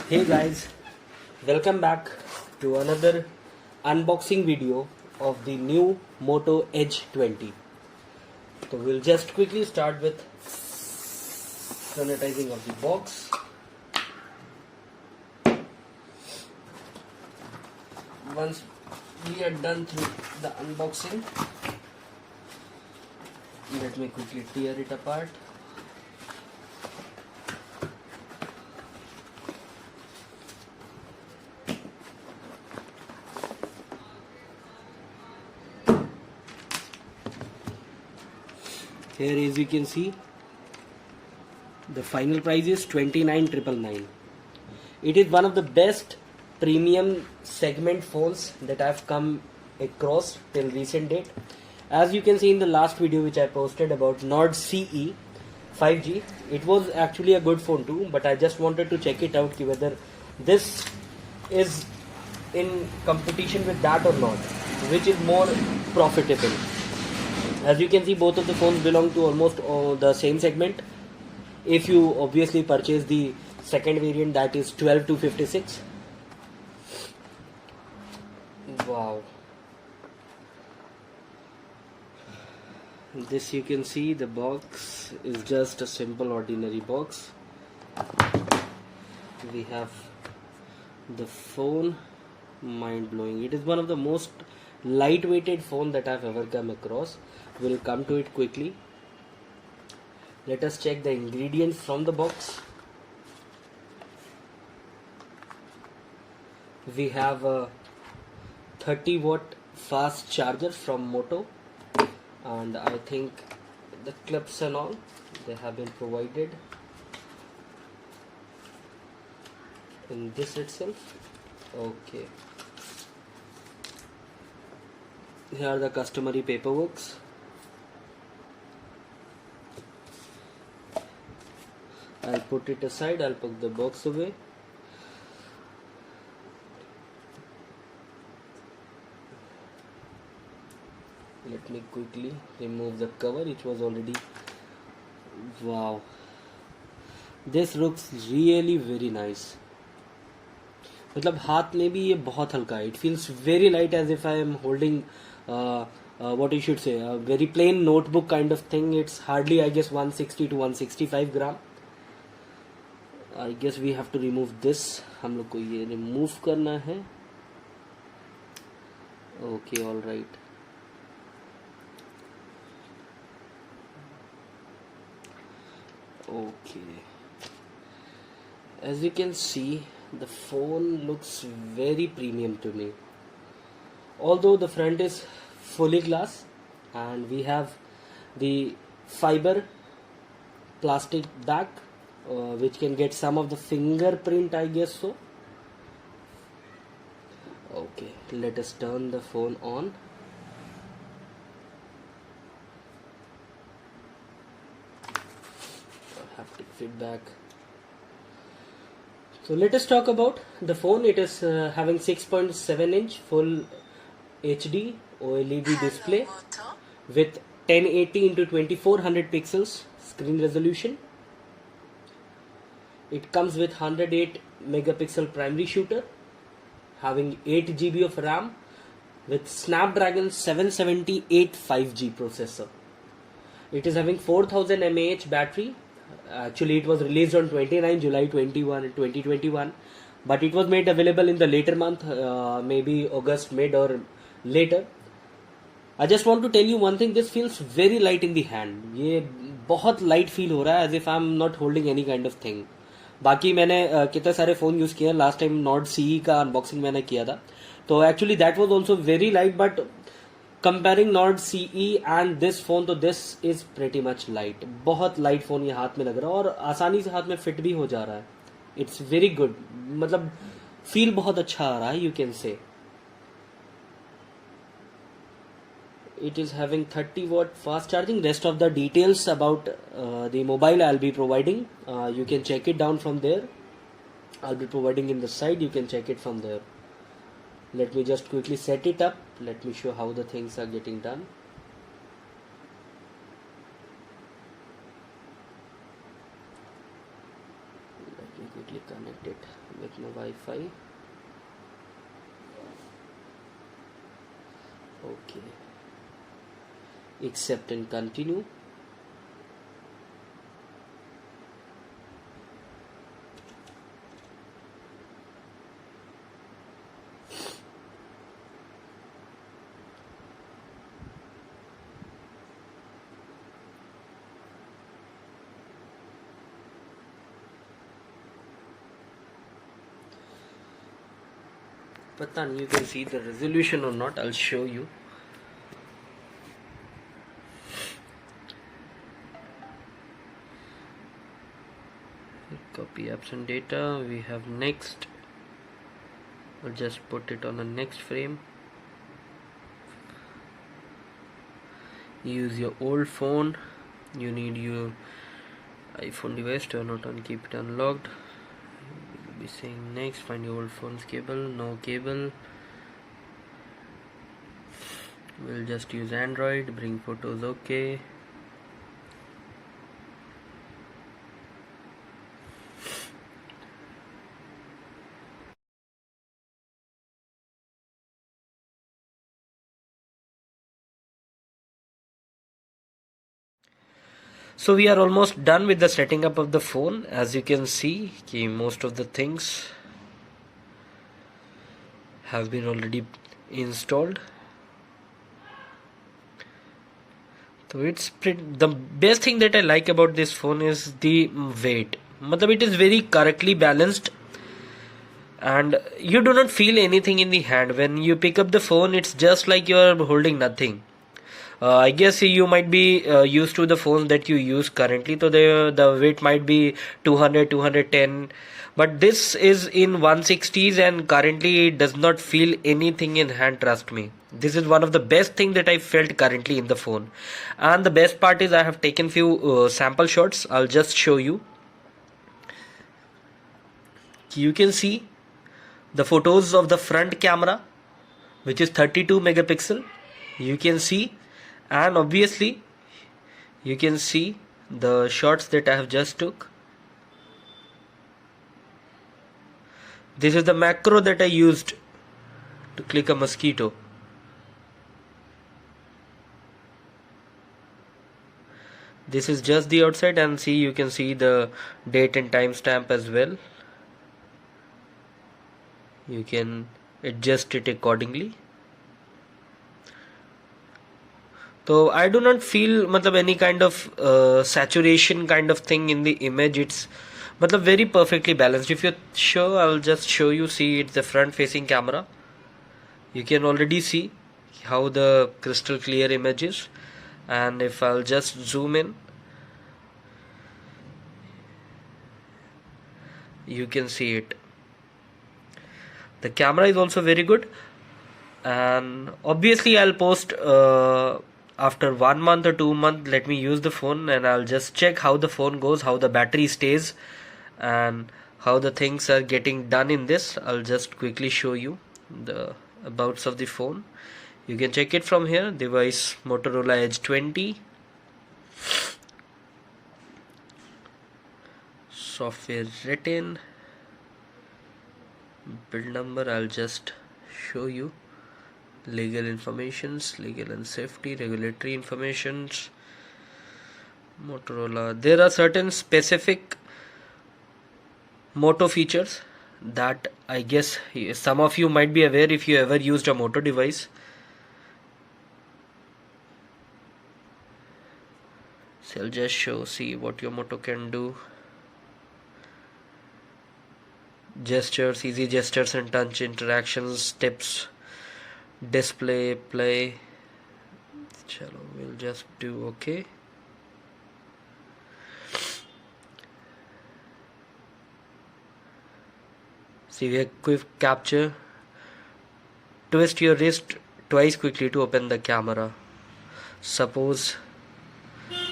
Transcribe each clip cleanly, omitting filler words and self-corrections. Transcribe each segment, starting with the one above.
Hey guys, welcome back to another unboxing video of the new Moto Edge 20. So we'll just quickly start with sanitizing of the box. Once we are done through the unboxing, let me quickly tear it apart. Here, as you can see, the final price is 29,999. It is one of the best premium segment phones that I've come across till recent date. As you can see in the last video which I posted about Nord CE 5G, it was actually a good phone too, but I just wanted to check it out whether this is in competition with that or not, which is more profitable. As you can see, both of the phones belong to almost the same segment. If you obviously purchase the second variant, that is 12 to 56. Wow. This, you can see, the box is just a simple ordinary box. We have the phone, mind blowing. It is one of the most lightweighted phone that I've ever come across. We'll come to it quickly. Let us check the ingredients from the box. We have a 30-watt fast charger from Moto, and I think the clips and all, they have been provided in this itself. Okay. Here are the customary paperworks. I'll put it aside, I'll put the box away. Let me quickly remove the cover, which was already... Wow. This looks really very nice. मतलब हाथ में भी ये बहुत हल्का है. It feels very light, as if I am holding what you should say, a very plain notebook kind of thing. It's hardly, I guess, 160 to 165 gram. I guess we have to remove this. हम लोग को ये remove करना है. Okay, all right. Okay. As you can see, the phone looks very premium to me. Although the front is fully glass, and we have the fiber plastic back, which can get some of the fingerprint, I guess so. Okay, let us turn the phone on. Haptic feedback. So let us talk about the phone. It is having 6.7 inch full HD OLED display with 1080 into 2400 pixels screen resolution. It comes with 108 megapixel primary shooter, having 8 GB of RAM with Snapdragon 778 5G processor. It is having 4000 mAh battery. Actually, it was released on 29 July 2021, but it was made available in the later month, maybe August mid or later. I just want to tell you one thing. This feels very light in the hand. ये बहुत light feel हो रहा है, as if I'm not holding any kind of thing. बाकी मैंने कितने सारे phone use किए. लास्ट टाइम नॉर्ड CE का अनबॉक्सिंग मैंने किया था, तो actually that was also very light, but comparing Nord CE and this phone, तो this is pretty much light. बहुत लाइट फोन ये हाथ में लग रहा है और आसानी से हाथ में फिट भी हो जा रहा है. It's very good. मतलब फील बहुत अच्छा आ रहा है, you can say. It is having 30-watt fast charging. Rest of the details about the mobile I'll be providing. You can check it down from there. I'll be providing in the side. You can check it from there. Let me just quickly set it up. Let me show how the things are getting done. Let me quickly connect it. with my Wi-Fi. Okay, accept and continue. Pata nahi you can see the resolution or not, I'll show you. Copy apps and data. We have next. I'll just put it on the next frame. Use your old phone. You need your iPhone device. Turn it on, keep it unlocked. We'll be saying next. Find your old phone's cable. No cable. We'll just use Android. Bring photos. Okay. So we are almost done with the setting up of the phone. As you can see, most of the things have been already installed. So the best thing that I like about this phone is the weight. It is very correctly balanced and you do not feel anything in the hand. When you pick up the phone, it's just like you are holding nothing. I guess you might be used to the phones that you use currently, so the weight might be 200, 210, but this is in 160s and currently it does not feel anything in hand, trust me. This is one of the best thing that I felt currently in the phone. And the best part is I have taken few sample shots. I'll just show you. You can see the photos of the front camera, which is 32 megapixel. You can see, and obviously you can see the shots that I have just took. This is the macro that I used to click a mosquito. This is just the outside, and see, you can see the date and time stamp as well. You can adjust it accordingly. So I do not feel any kind of saturation kind of thing in the image. It's very perfectly balanced. If you're sure, I'll just show you. See, it's the front facing camera. You can already see how the crystal clear image is. And if I'll just zoom in, you can see it. The camera is also very good. And obviously I'll post after 1 month or 2 months, let me use the phone and I'll just check how the phone goes, how the battery stays, and how the things are getting done in this. I'll just quickly show you the abouts of the phone. You can check it from here. Device Motorola Edge 20. Software written. Build number, I'll just show you. Legal informations, legal and safety, regulatory informations, Motorola. There are certain specific Moto features that I guess some of you might be aware if you ever used a Moto device. So I'll just see what your Moto can do. Gestures, easy gestures and touch interactions, tips, display, play. Chalo, we'll just do okay. See, we have quick capture. Twist your wrist twice quickly to open the camera. Suppose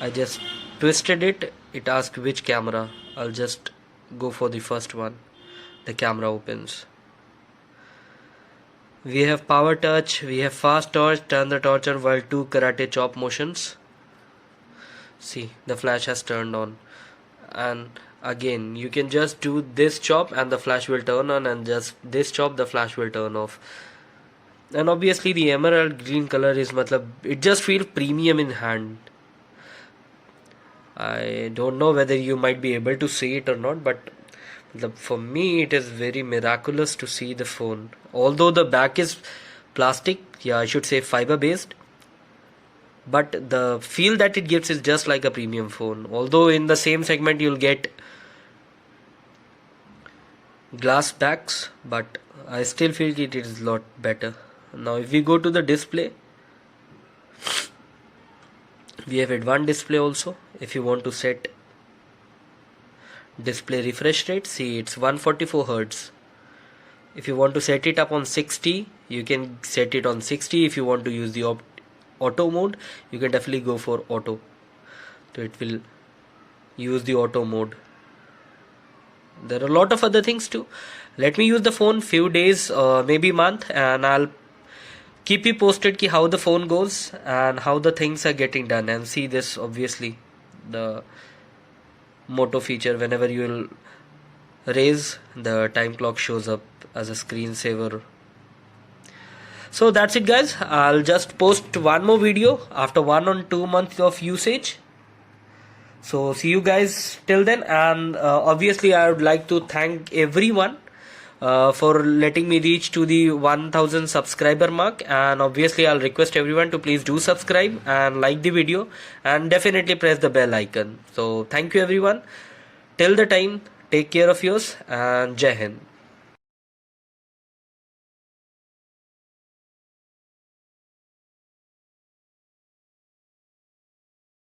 I just twisted it, it asks which camera. I'll just go for the first one. The camera opens. We have power touch, we have fast torch, turn the torch on while 2 karate chop motions. See, the flash has turned on. And Again, you can just do this chop and the flash will turn on, and just this chop, the flash will turn off. And obviously the emerald green color is it just feels premium in hand. I don't know whether you might be able to see it or not, but for me it is very miraculous to see the phone. Although the back is plastic, yeah, I should say fiber based, but the feel that it gives is just like a premium phone. Although in the same segment you'll get glass backs, but I still feel it is a lot better. Now if we go to the display, we have advanced display also. If you want to set display refresh rate, see it's 144 Hz. If you want to set it up on 60, you can set it on 60. If you want to use the auto mode, you can definitely go for auto, so it will use the auto mode. There are a lot of other things too. Let me use the phone few days, maybe month, and I'll keep you posted ki how the phone goes and how the things are getting done. And see this, obviously the Moto feature, whenever you will raise, the time clock shows up as a screensaver. So that's it guys, I'll just post one more video after 1 or 2 months of usage. So see you guys till then, and obviously I would like to thank everyone for letting me reach to the 1000 subscriber mark, and obviously I'll request everyone to please do subscribe and like the video and definitely press the bell icon. So thank you everyone. Till the time, take care of yours and Jai Hind.